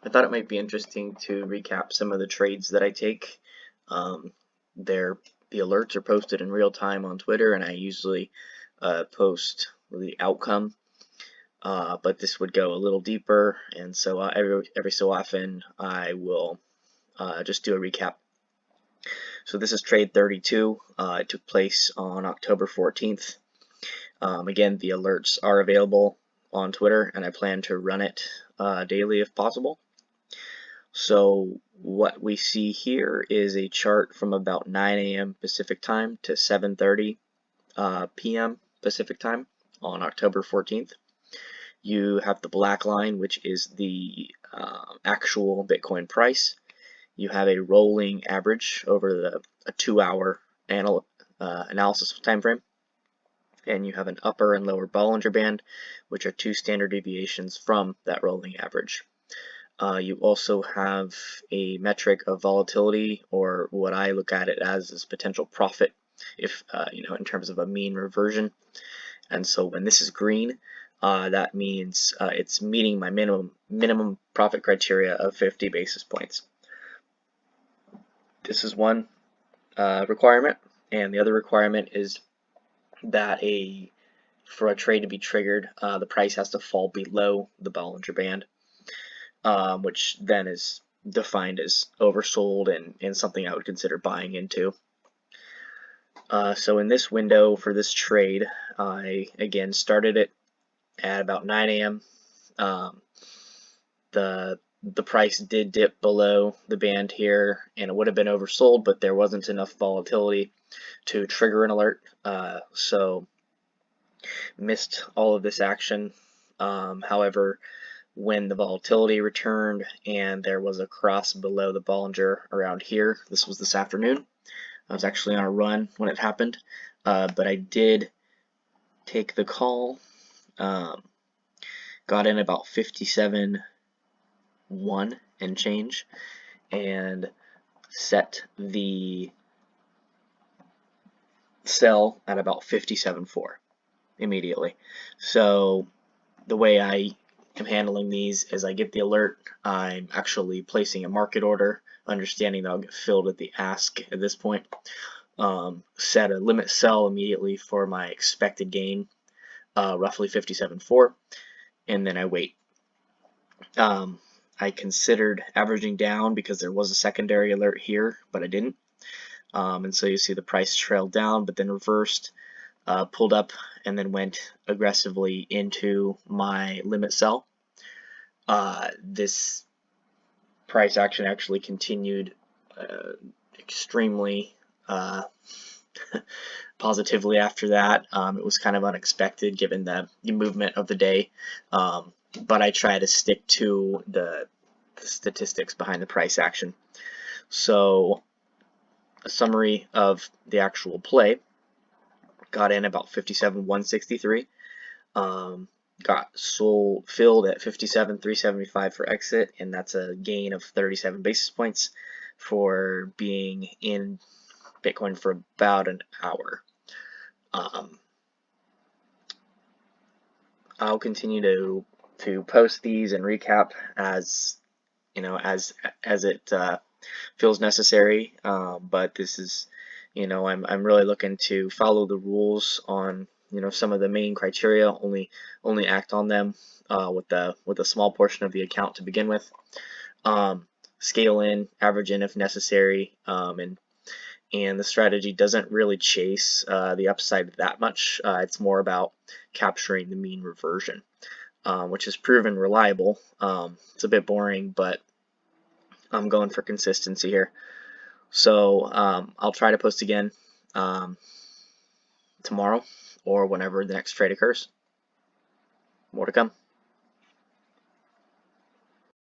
I thought it might be interesting to recap some of the trades that I take. Um, the alerts are posted in real time on Twitter, and I usually post the outcome. But this would go a little deeper, and so every so often I will just do a recap. So this is trade 32. It took place on October 14th. Again, the alerts are available on Twitter, and I plan to run it daily if possible. So what we see here is a chart from about 9 a.m. Pacific time to 7:30 p.m. Pacific time on October 14th. You have the black line, which is the actual Bitcoin price. You have a rolling average over a 2-hour analysis time frame. And you have an upper and lower Bollinger Band, which are two standard deviations from that rolling average. You also have a metric of volatility, or what I look at it as is potential profit, if in terms of a mean reversion. And so when this is green, that means it's meeting my minimum profit criteria of 50 basis points. This is one requirement, and the other requirement is that for a trade to be triggered, the price has to fall below the Bollinger Band. Which then is defined as oversold and something I would consider buying into. So in this window for this trade, I again started it at about 9 a.m. The price did dip below the band here, and it would have been oversold, but there wasn't enough volatility to trigger an alert, so missed all of this action. However, when the volatility returned and there was a cross below the Bollinger around here, this was this afternoon. I was actually on a run when it happened, but I did take the call. Got in about 57.1 and change, and set the sell at about 57.4 immediately. So the way I am handling these is I get the alert, I'm actually placing a market order, understanding that I'll get filled at the ask at this point. Set a limit sell immediately for my expected gain, roughly 57.4, and then I wait. I considered averaging down because there was a secondary alert here, but I didn't. And so you see the price trailed down, but then reversed, pulled up, and then went aggressively into my limit sell. This price action actually continued extremely positively after that. It was kind of unexpected given the movement of the day, but I try to stick to the statistics behind the price action. So a summary of the actual play: got in about 57.163, got filled at 57.375 for exit, and that's a gain of 37 basis points for being in Bitcoin for about an hour. I'll continue to post these and recap as it feels necessary, but this is, I'm really looking to follow the rules on some of the main criteria, only act on them with a small portion of the account to begin with, scale in, average in if necessary, and the strategy doesn't really chase the upside that much. It's more about capturing the mean reversion, which has proven reliable. It's a bit boring, but I'm going for consistency here. So I'll try to post again tomorrow or whenever the next trade occurs. More to come.